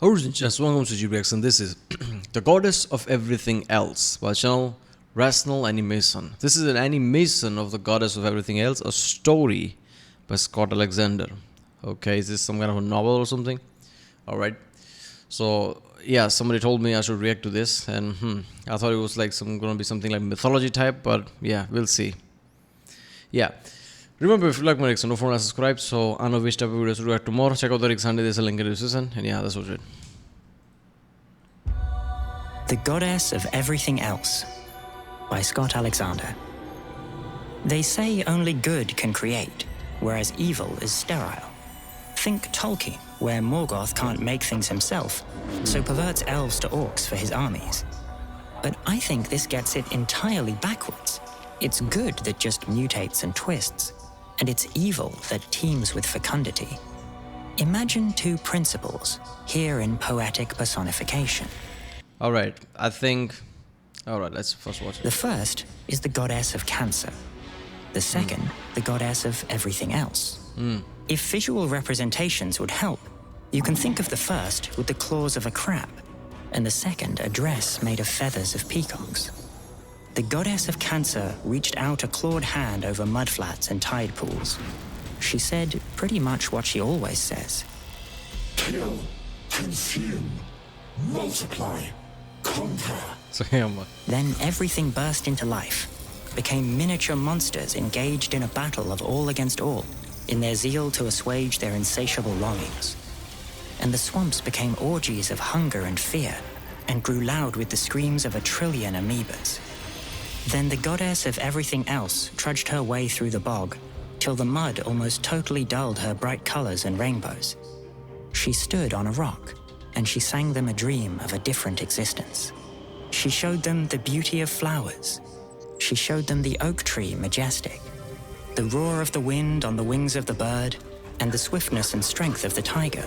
Just welcome to GBX, and this is The Goddess of Everything Else by channel Rational Animation. This is an animation of The Goddess of Everything Else, a story by Scott Alexander. Okay, is this some kind of a novel or something? Alright. So, yeah, somebody told me I should react to this, and I thought it was like gonna be something like mythology type, but yeah, we'll see. Yeah. Remember, if you like my reaction, don't forget to subscribe so I know which type of videos to react to more. Check out the Rick Sunday, there's a link in the description. And yeah, that's what's it. The Goddess of Everything Else by Scott Alexander. They say only good can create, whereas evil is sterile. Think Tolkien, where Morgoth can't make things himself, so perverts elves to orcs for his armies. But I think this gets it entirely backwards. It's good that just mutates and twists, and it's evil that teems with fecundity. Imagine two principles, here in poetic personification. Alright, Alright, let's first watch it. The first is the goddess of cancer. The second, the goddess of everything else. If visual representations would help, you can think of the first with the claws of a crab, and the second a dress made of feathers of peacocks. The goddess of cancer reached out a clawed hand over mudflats and tide pools. She said pretty much what she always says. Kill, consume, multiply, conquer. So, yeah, man. Then everything burst into life, became miniature monsters engaged in a battle of all against all, in their zeal to assuage their insatiable longings. And the swamps became orgies of hunger and fear, and grew loud with the screams of 1 trillion amoebas. Then the goddess of everything else trudged her way through the bog, till the mud almost totally dulled her bright colors and rainbows. She stood on a rock, and she sang them a dream of a different existence. She showed them the beauty of flowers. She showed them the oak tree majestic, the roar of the wind on the wings of the bird, and the swiftness and strength of the tiger.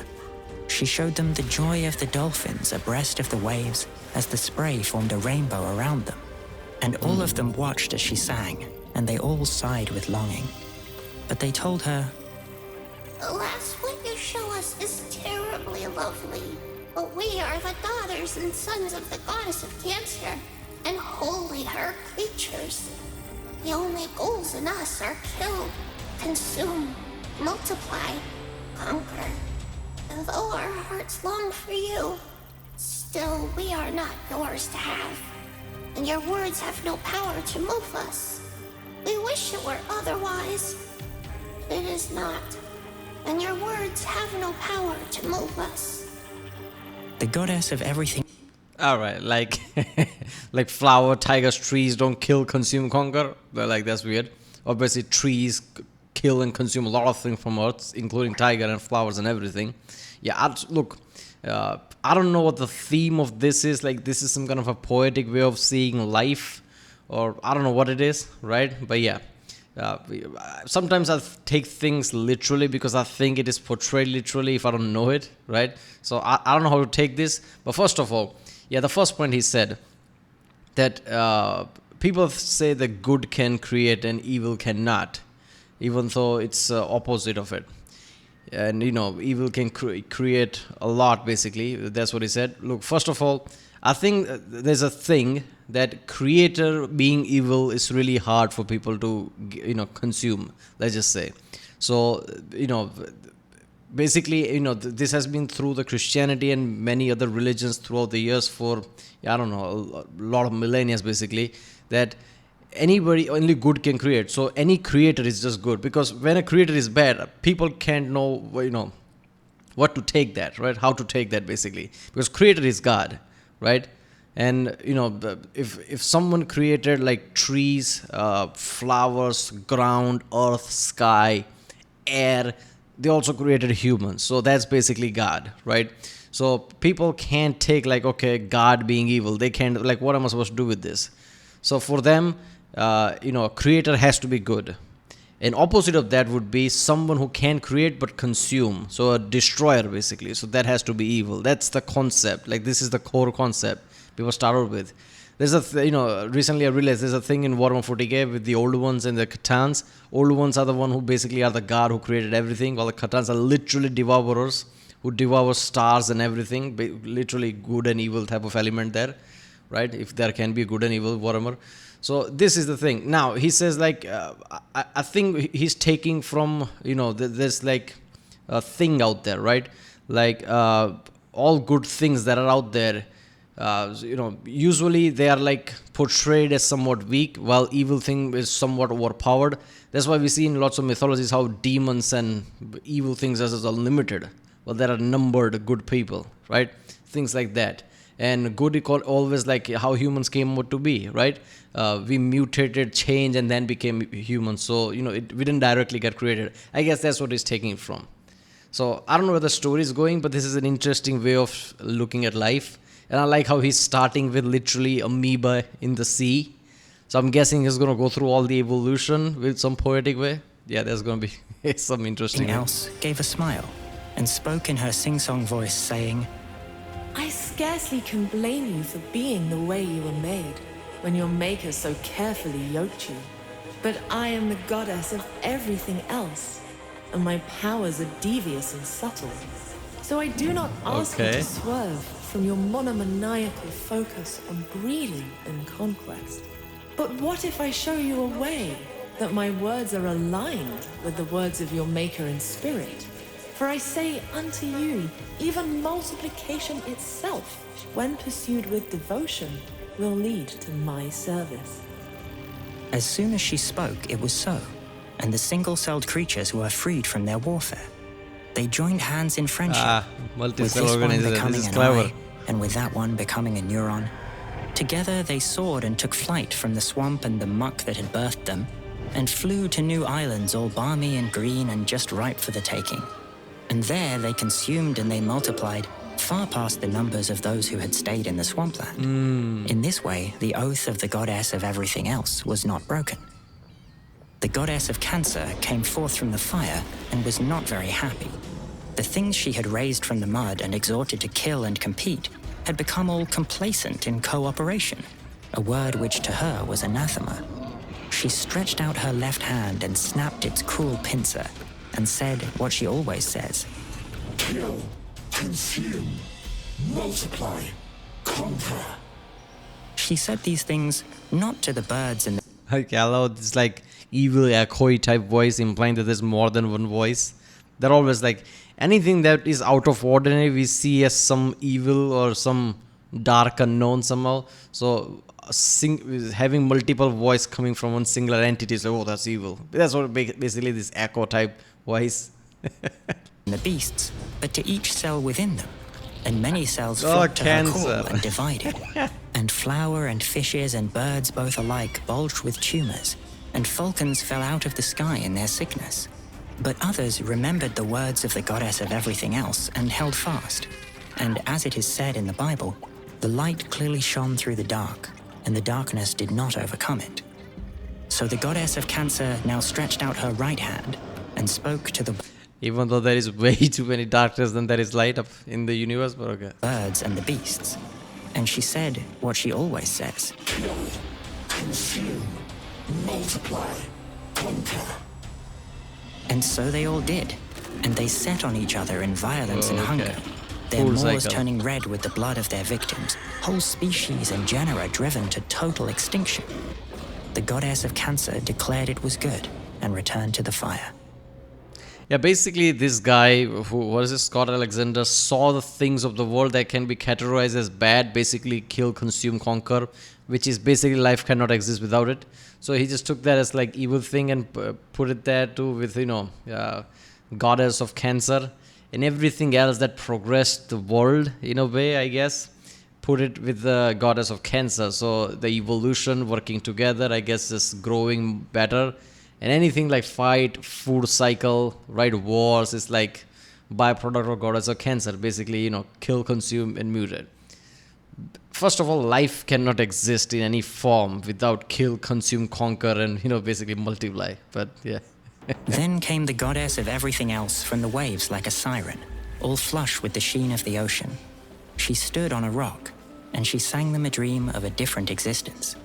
She showed them the joy of the dolphins abreast of the waves as the spray formed a rainbow around them. And all of them watched as she sang, and they all sighed with longing. But they told her, "Alas, what you show us is terribly lovely, but we are the daughters and sons of the goddess of cancer, and wholly her creatures. The only goals in us are kill, consume, multiply, conquer. And though our hearts long for you, still we are not yours to have. And your words have no power to move us. We wish it were otherwise. It is not. And your words have no power to move us." the goddess of everything Alright, like like flower, tigers, trees don't kill, consume, conquer. But like that's weird. Obviously trees kill and consume a lot of things from earth, including tiger and flowers and everything. Yeah, look, I don't know what the theme of this is. Like, this is some kind of a poetic way of seeing life, or I don't know what it is, right? But yeah, sometimes I take things literally because I think it is portrayed literally if I don't know it, right? So I don't know how to take this. But first of all, yeah, the first point he said that people say that good can create and evil cannot, even though it's opposite of it. And evil can create a lot, basically. That's what he said. Look, first of all, I think there's a thing that creator being evil is really hard for people to consume, let's just say. So basically, this has been through the Christianity and many other religions throughout the years for, I don't know, a lot of millennia, basically, that anybody, only good can create. So any creator is just good, because when a creator is bad, people can't know what to take that, right? How to take that, basically, because creator is God, right? And if someone created like trees, flowers, ground, earth, sky, air, they also created humans. So that's basically God, right? So people can't take like, okay, God being evil, they can't, like, what am I supposed to do with this? So for them, a creator has to be good. An opposite of that would be someone who can create but consume. So a destroyer, basically. So that has to be evil. That's the concept. Like, this is the core concept people started with. There's recently I realized there's a thing in Warhammer 40k with the old ones and the Khatans. Old ones are the one who basically are the god who created everything, while the Khatans are literally devourers who devours stars and everything. Literally good and evil type of element there, right? If there can be good and evil, whatever. So this is the thing. Now he says like, I think he's taking from, there's like a thing out there, right? Like all good things that are out there, usually they are like portrayed as somewhat weak, while evil thing is somewhat overpowered. That's why we see in lots of mythologies how demons and evil things are unlimited. Well, there are numbered good people, right? Things like that. And good is always like how humans came out to be, right? We mutated, changed, and then became humans. So, we didn't directly get created. I guess that's what he's taking it from. So, I don't know where the story is going, but this is an interesting way of looking at life. And I like how he's starting with literally amoeba in the sea. So, I'm guessing he's going to go through all the evolution with some poetic way. Yeah, there's going to be some interesting... Something else gave a smile and spoke in her sing-song voice, saying, I scarcely can blame you for being the way you were made, when your maker so carefully yoked you. But I am the goddess of everything else, and my powers are devious and subtle. So I do not ask you to swerve from your monomaniacal focus on breeding and conquest. But what if I show you a way that my words are aligned with the words of your maker in spirit? For I say unto you, even multiplication itself, when pursued with devotion, will lead to my service. As soon as she spoke, it was so, and the single-celled creatures were freed from their warfare. They joined hands in friendship, with this one becoming an eye, and with that one becoming a neuron. Together they soared and took flight from the swamp and the muck that had birthed them, and flew to new islands all balmy and green and just ripe for the taking. And there they consumed and they multiplied, far past the numbers of those who had stayed in the swampland. In this way, the oath of the goddess of everything else was not broken. The goddess of Cancer came forth from the fire and was not very happy. The things she had raised from the mud and exhorted to kill and compete had become all complacent in cooperation, a word which to her was anathema. She stretched out her left hand and snapped its cruel pincer, and said what she always says. Kill, consume, multiply, conquer. She said these things not to the birds and the... Okay, I love this like evil echoey type voice, implying that there's more than one voice. They're always like, anything that is out of ordinary we see as some evil or some dark unknown somehow. So having multiple voice coming from one singular entity is like, oh, that's evil. That's what basically this echo type voice. the beasts, but to each cell within them. And many cells flocked to her call and divided. And flower and fishes and birds both alike bulged with tumors, and falcons fell out of the sky in their sickness. But others remembered the words of the goddess of everything else and held fast. And as it is said in the Bible, the light clearly shone through the dark, and the darkness did not overcome it. So the goddess of Cancer now stretched out her right hand and spoke to the... Even though there is way too many darkness than there is light up in the universe, but okay. Birds and the beasts. And she said what she always says. Kill, consume, multiply, conquer. And so they all did. And they set on each other in violence and hunger. Their Full maws cycle. turning red with the blood of their victims. Whole species and genera driven to total extinction. The goddess of Cancer declared it was good and returned to the fire. Yeah, basically this guy, Scott Alexander, saw the things of the world that can be categorized as bad, basically kill, consume, conquer, which is basically life cannot exist without it. So he just took that as like evil thing and put it there too with, goddess of Cancer and everything else that progressed the world in a way, I guess. Put it with the goddess of Cancer. So the evolution working together, I guess, is growing better. And anything like fight, food cycle, right, wars is like byproduct of goddess of Cancer. Basically, kill, consume, and mutate. First of all, life cannot exist in any form without kill, consume, conquer, and, basically multiply. But yeah. Then came the goddess of everything else from the waves like a siren, all flush with the sheen of the ocean. She stood on a rock, and she sang them a dream of a different existence.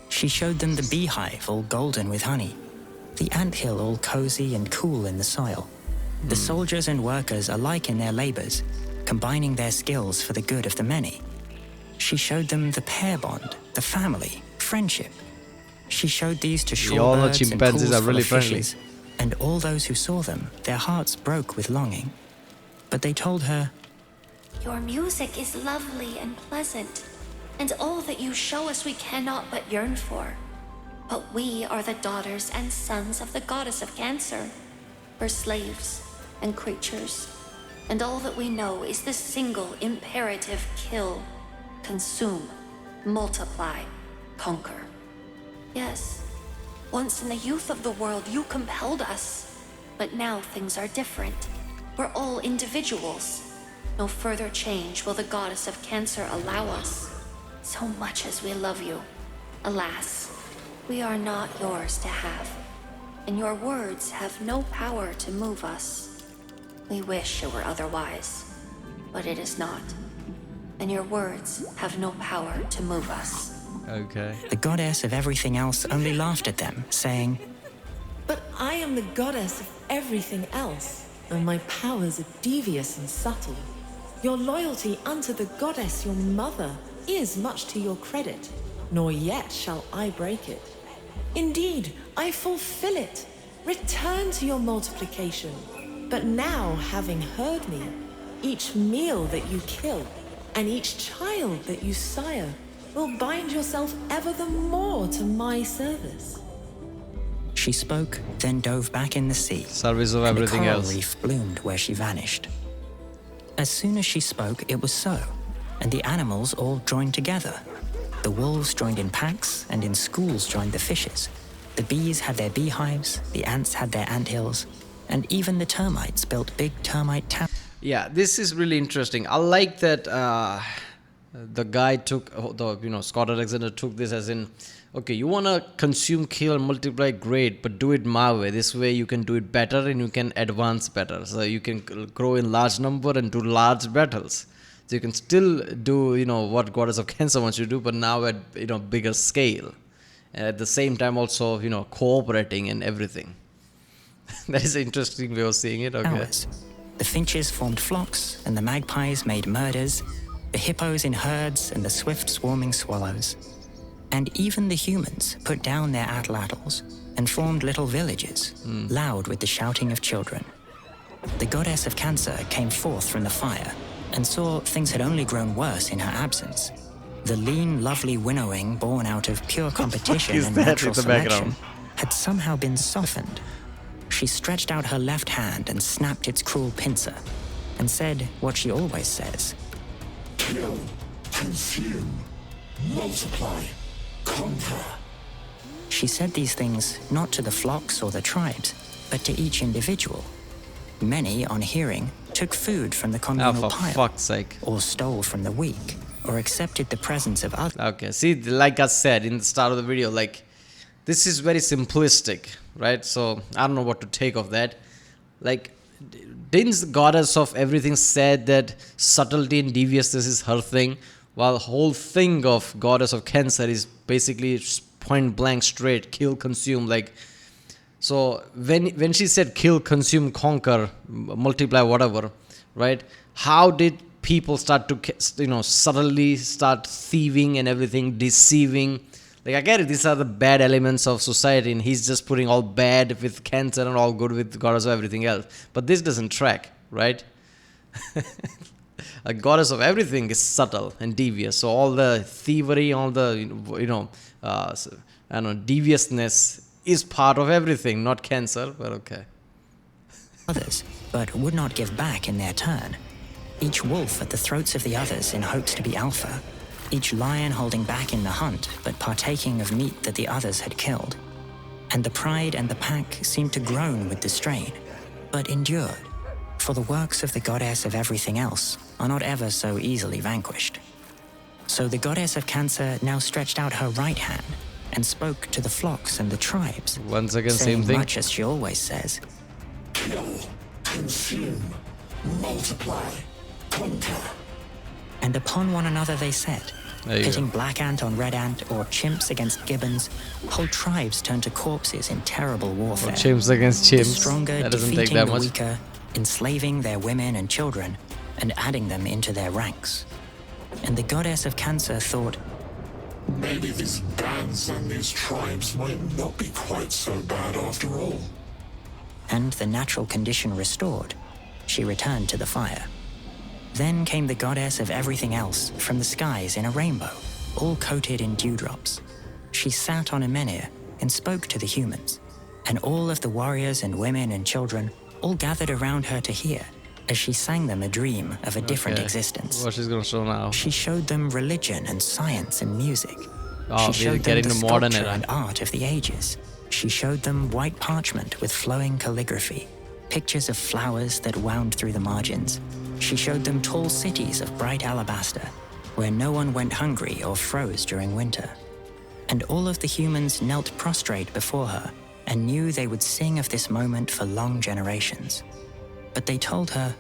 She showed them the beehive all golden with honey, the anthill all cozy and cool in the soil, the soldiers and workers alike in their labors, combining their skills for the good of the many. She showed them the pair bond, the family, friendship. She showed these to all know shorebirds and chimpanzees pools are full really of friendly. fishes, and all those who saw them, their hearts broke with longing. But they told her, Your music is lovely and pleasant, and all that you show us we cannot but yearn for. But we are the daughters and sons of the goddess of Cancer. We're slaves and creatures, and all that we know is the single imperative: kill, consume, multiply, conquer. Yes, once in the youth of the world you compelled us, but now things are different. We're all individuals. No further change will the goddess of Cancer allow us. So much as we love you, alas, we are not yours to have, and your words have no power to move us. We wish it were otherwise, but it is not, and your words have no power to move us. Okay. the goddess of everything else only laughed at them, saying, But I am the goddess of everything else, and my powers are devious and subtle. Your loyalty unto the goddess, your mother, is much to your credit, nor yet shall I break it. Indeed, I fulfill it. Return to your multiplication. But now, having heard me, each meal that you kill, and each child that you sire, will bind yourself ever the more to my service. She spoke, then dove back in the sea. Service of and everything the coral else. reef bloomed where she vanished. As soon as she spoke, it was so, and the animals all joined together. The wolves joined in packs, and in schools joined the fishes. The bees had their beehives, the ants had their anthills, and even the termites built big termite towns. Yeah, this is really interesting. I like that the guy took, Scott Alexander took this as in, okay, you want to consume, kill, and multiply, great, but do it my way. This way you can do it better and you can advance better. So you can grow in large number and do large battles. So you can still do, what Goddess of Cancer wants you to do, but now at, bigger scale. And at the same time also, cooperating and everything. That is an interesting way of seeing it, okay. Hours. The finches formed flocks, and the magpies made murders, the hippos in herds, and the swift swarming swallows. And even the humans put down their atlatls and formed little villages, loud with the shouting of children. The goddess of Cancer came forth from the fire and saw things had only grown worse in her absence. The lean, lovely winnowing born out of pure competition is and that natural in the selection background? had somehow been softened. She stretched out her left hand and snapped its cruel pincer, and said what she always says. Kill, consume, multiply, conquer. She said these things not to the flocks or the tribes, but to each individual. Many, on hearing, took food from the Oh, communal for pile, fuck's sake. or stole from the weak, or accepted the presence of others. Okay, see, like I said in the start of the video, this is very simplistic, right? So I don't know what to take of that. Didn't the goddess of everything said that subtlety and deviousness is her thing, while the whole thing of goddess of Cancer is basically point blank straight, kill, consume, so when she said kill, consume, conquer, multiply, whatever, right? How did people start to, subtly start thieving and everything, deceiving? I get it, these are the bad elements of society, and he's just putting all bad with Cancer and all good with goddess of everything else. But this doesn't track, right? A goddess of everything is subtle and devious. So all the thievery, all the, deviousness is part of everything, not Cancer, but okay. others, but would not give back in their turn. Each wolf at the throats of the others in hopes to be alpha. Each lion holding back in the hunt, but partaking of meat that the others had killed. And the pride and the pack seemed to groan with the strain, but endured, for the works of the goddess of everything else are not ever so easily vanquished. So the goddess of Cancer now stretched out her right hand and spoke to the flocks and the tribes, Once again, saying same thing. much as she always says. Kill, consume, multiply, conquer. And upon one another they said, There you pitting go. black ant on red ant or chimps against gibbons, whole tribes turned to corpses in terrible warfare. Chimps against The chimps. stronger That doesn't take defeating that the much. weaker, enslaving their women and children and adding them into their ranks. And the goddess of cancer thought, Maybe these bands and these tribes might not be quite so bad after all. and the natural condition restored, she returned to the fire. Then came the goddess of everything else from the skies in a rainbow, all coated in dewdrops. She sat on a menhir and spoke to the humans, and all of the warriors and women and children all gathered around her to hear as she sang them a dream of a different Okay. existence. What she's gonna show now? She showed them religion and science and music. Oh, She we're showed them getting the to modern sculpture era. and art of the ages. She showed them white parchment with flowing calligraphy, pictures of flowers that wound through the margins. She showed them tall cities of bright alabaster, where no one went hungry or froze during winter. And all of the humans knelt prostrate before her and knew they would sing of this moment for long generations. But they told her,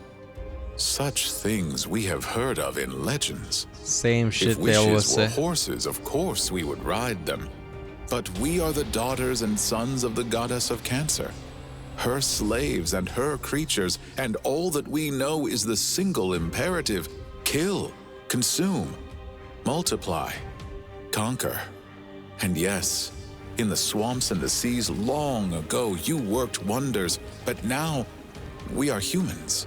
Such things we have heard of in legends. Same If shit they always wishes were say. horses, of course we would ride them. But we are the daughters and sons of the goddess of cancer, her slaves and her creatures, and all that we know is the single imperative: kill, consume, multiply, conquer. And yes, in the swamps and the seas long ago you worked wonders, but now we are humans,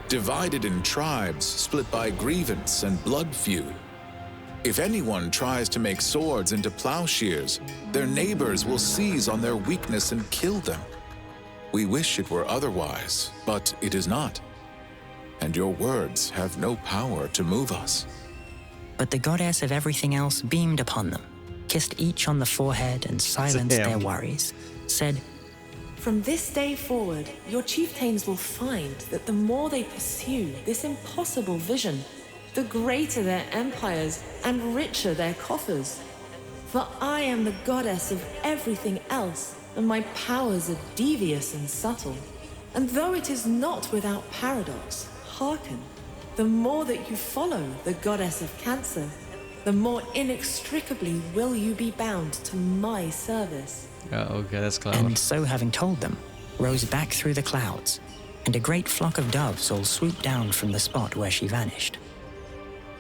divided in tribes, split by grievance and blood feud. If anyone tries to make swords into plowshares, their neighbors will seize on their weakness and kill them. We wish it were otherwise, but it is not. And your words have no power to move us. but the goddess of everything else beamed upon them, kissed each on the forehead and silenced Damn. their worries, said, From this day forward, your chieftains will find that the more they pursue this impossible vision, the greater their empires and richer their coffers. For I am the goddess of everything else, and my powers are devious and subtle. And though it is not without paradox, hearken, the more that you follow the goddess of cancer, the more inextricably will you be bound to my service. Yeah, okay, that's clever. and so having told them, rose back through the clouds, and a great flock of doves all swooped down from the spot where she vanished.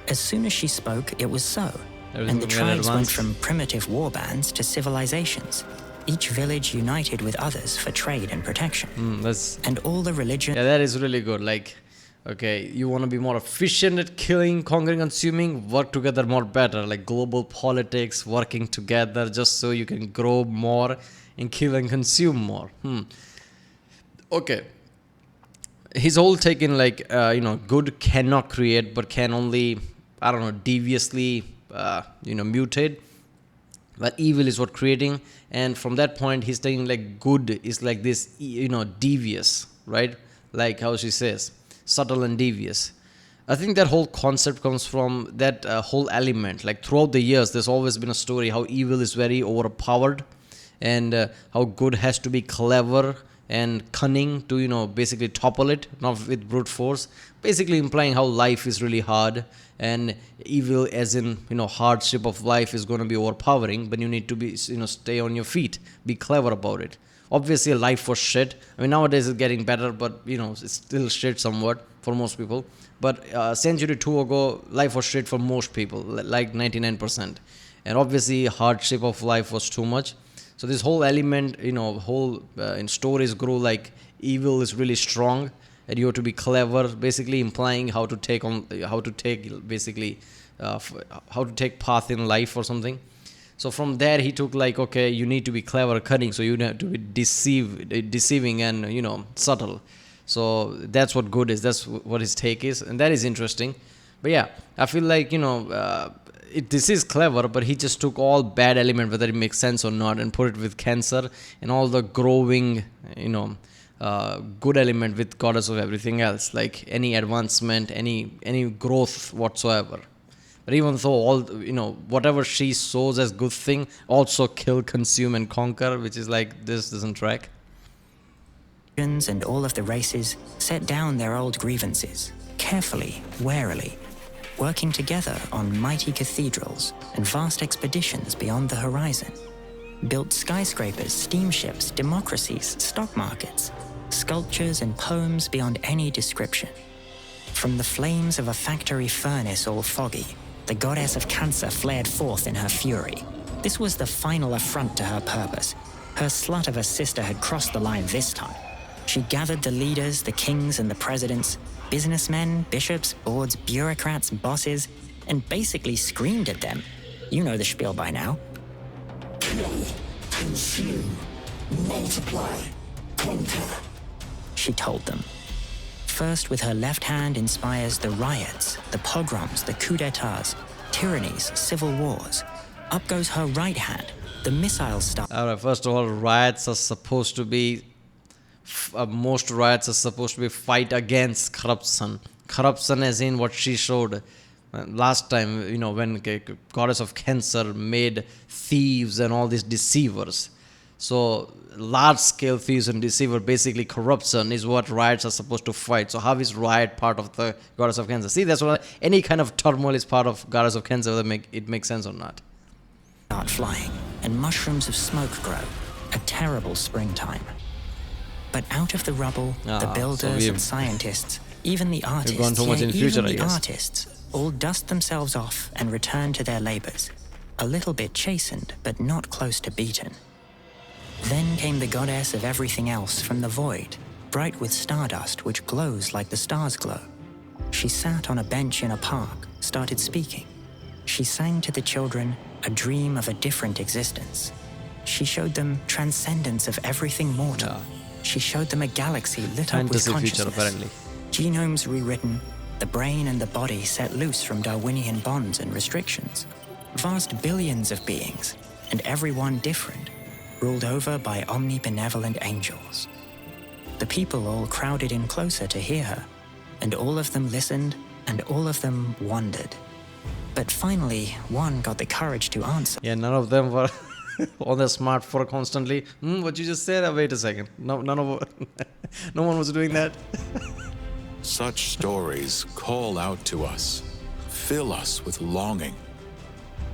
As soon as she spoke, it was so, Everything and the went at tribes went once. from primitive war bands to civilizations, each village united with others for trade and protection. That's And all the religion yeah, that is really good. Like, okay, you want to be more efficient at killing, conquering, consuming, work together more better. Like global politics, working together just so you can grow more and kill and consume more. Okay. His whole take in like, good cannot create, but can only, I don't know, deviously, mutate. But evil is what creating, and from that point he's saying like good is like this, devious, right? Like how she says, subtle and devious. I think that whole concept comes from that whole element. Like throughout the years, there's always been a story how evil is very overpowered, and how good has to be clever and cunning to basically topple it, not with brute force. Basically implying how life is really hard, and evil as in hardship of life is going to be overpowering, but you need to be stay on your feet, be clever about it. Obviously life was shit. I mean, nowadays it's getting better, but it's still shit somewhat for most people. But century two ago, life was shit for most people, like 99%. And obviously hardship of life was too much. So this whole element, in stories grow like evil is really strong, and you have to be clever, basically implying how to take path in life or something. So from there he took like, okay, you need to be clever, cunning, so you have to be deceiving and subtle. So that's what good is. That's what his take is, and that is interesting. But yeah, I feel like this is clever, but he just took all bad element, whether it makes sense or not, and put it with cancer and all the growing, good element with goddess of everything else, like any advancement, any growth whatsoever. But even though all, whatever she shows as good thing, also kill, consume, and conquer, which is like, this doesn't track. and all of the races set down their old grievances, carefully, warily, working together on mighty cathedrals and vast expeditions beyond the horizon, built skyscrapers, steamships, democracies, stock markets, sculptures and poems beyond any description. From the flames of a factory furnace all foggy, the goddess of cancer flared forth in her fury. This was the final affront to her purpose. Her slut of a sister had crossed the line this time. She gathered the leaders, the kings and the presidents, businessmen, bishops, boards, bureaucrats, bosses, and basically screamed at them. You know the spiel by now. Kill, consume, multiply, conquer. She told them. First, with her left hand inspires the riots, the pogroms, the coups d'etats, tyrannies, civil wars. Up goes her right hand, the missile star. Alright, first of all, riots are supposed to be most riots are supposed to be fight against corruption. Corruption as in what she showed last time, when goddess of cancer made thieves and all these deceivers. So large scale thieves and deceiver, basically corruption is what riots are supposed to fight. So how is riot part of the goddess of cancer? See, that's what any kind of turmoil is part of goddess of cancer, whether it makes sense or not. Start flying, and mushrooms of smoke grow. A terrible springtime. But out of the rubble, the builders and scientists, even the artists, gone too much in the future, I guess. artists, all dust themselves off and return to their labors, a little bit chastened, but not close to beaten. Then came the goddess of everything else from the void, bright with stardust which glows like the stars glow. She sat on a bench in a park, started speaking. She sang to the children a dream of a different existence. She showed them transcendence of everything mortal. She showed them a galaxy lit up with Fantasy consciousness. future, apparently. Genomes rewritten, the brain and the body set loose from Darwinian bonds and restrictions. Vast billions of beings, and everyone different, ruled over by omnibenevolent angels. The people all crowded in closer to hear her, and all of them listened, and all of them wondered. But finally, one got the courage to answer. Yeah, none of them were on their smartphone constantly. What you just said? Wait a second. No, no one was doing that. Such stories call out to us, fill us with longing.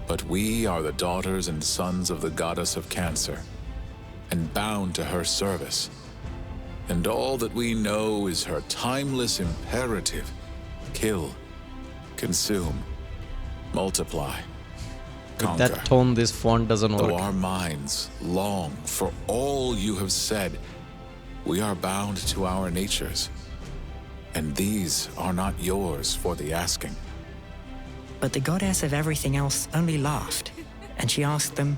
But we are the daughters and sons of the goddess of cancer, and bound to her service. And all that we know is her timeless imperative: kill, consume, multiply, conquer. That tone, this font doesn't work. Though our minds long for all you have said, we are bound to our natures, and these are not yours for the asking. But the goddess of everything else only laughed, and she asked them,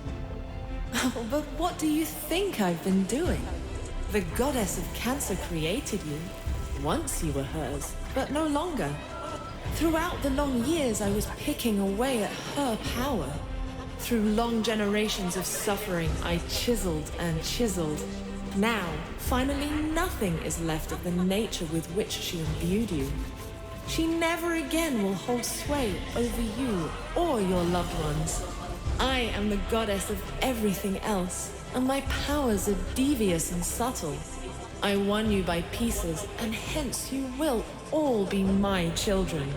Oh, but what do you think I've been doing? The goddess of cancer created you. Once you were hers, but no longer. Throughout the long years, I was picking away at her power. Through long generations of suffering, I chiseled and chiseled. Now, finally, nothing is left of the nature with which she imbued you. She never again will hold sway over you or your loved ones. I am the goddess of everything else, and my powers are devious and subtle. I won you by pieces, and hence you will all be my children.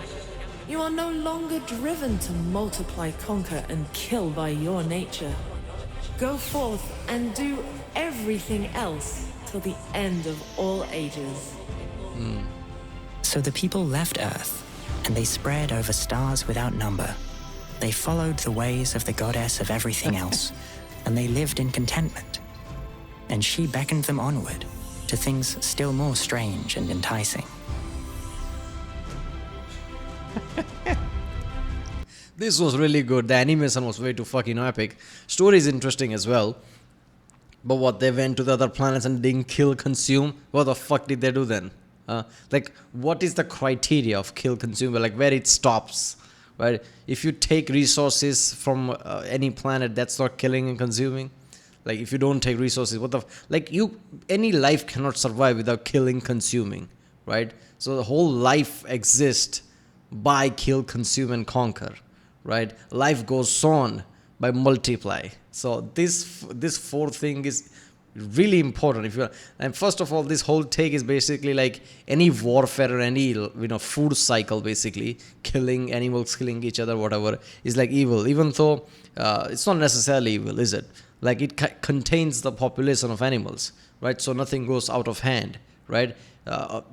You are no longer driven to multiply, conquer, and kill by your nature. Go forth and do everything else till the end of all ages. So the people left Earth, and they spread over stars without number. They followed the ways of the goddess of everything else, and they lived in contentment. And she beckoned them onward to things still more strange and enticing. This was really good. The animation was way too fucking epic. Story is interesting as well. But what, they went to the other planets and didn't kill, consume? What the fuck did they do then? What is the criteria of kill, consume? Like, where it stops, right? If you take resources from any planet, that's not killing and consuming. Like, if you don't take resources, any life cannot survive without killing, consuming, right? So the whole life exists by kill, consume, and conquer, right? Life goes on by multiply. So this fourth thing is really important. And first of all, this whole take is basically like any warfare or any food cycle, basically killing animals, killing each other, whatever, is like evil. Even though it's not necessarily evil, is it? Like, it contains the population of animals, right? So nothing goes out of hand, right?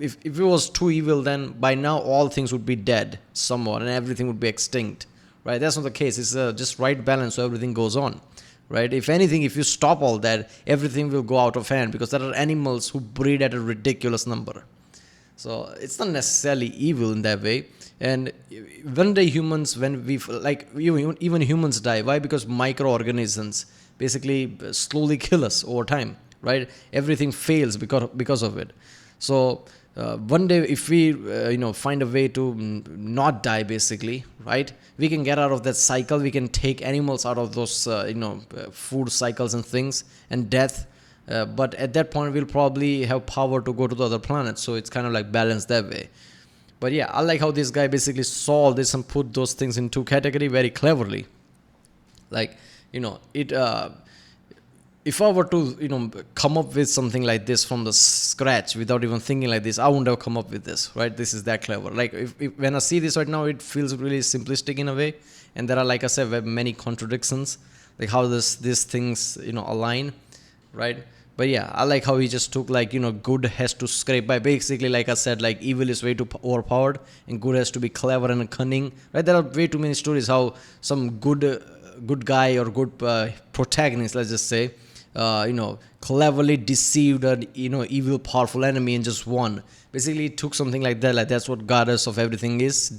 If it was too evil, then by now all things would be dead somewhat and everything would be extinct, right? That's not the case. It's just right balance, so everything goes on, right? If anything, if you stop all that, everything will go out of hand, because there are animals who breed at a ridiculous number. So it's not necessarily evil in that way. And one day humans, when we like even humans die. Why? Because microorganisms basically slowly kill us over time, right? Everything fails because of it. So one day, if we find a way to not die, basically, right, we can get out of that cycle. We can take animals out of those food cycles and things and death. But at that point, we'll probably have power to go to the other planets. So it's kind of like balanced that way. But yeah, I like how this guy basically saw this and put those things into category very cleverly. Like, if I were to, come up with something like this from the scratch without even thinking like this, I wouldn't have come up with this, right? This is that clever. Like, if when I see this right now, it feels really simplistic in a way. And there are, like I said, many contradictions, like how these things, align, right? But yeah, I like how he just took, like, good has to scrape by. Basically, like I said, like, evil is way too overpowered and good has to be clever and cunning, right? There are way too many stories how some good guy or good protagonist, let's just say, cleverly deceived an evil powerful enemy and just won. Basically, it took something like that. Like, that's what Goddess of everything is,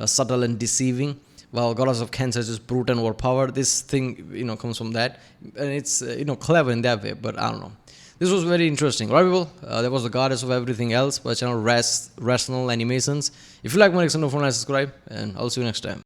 subtle and deceiving. While Goddess of Cancer is just brute and overpowered. This thing, comes from that, and it's clever in that way. But I don't know. This was very interesting, right, people? That was the Goddess of everything else by channel Rational Animations. If you like my reaction, don't forget to subscribe, and I'll see you next time.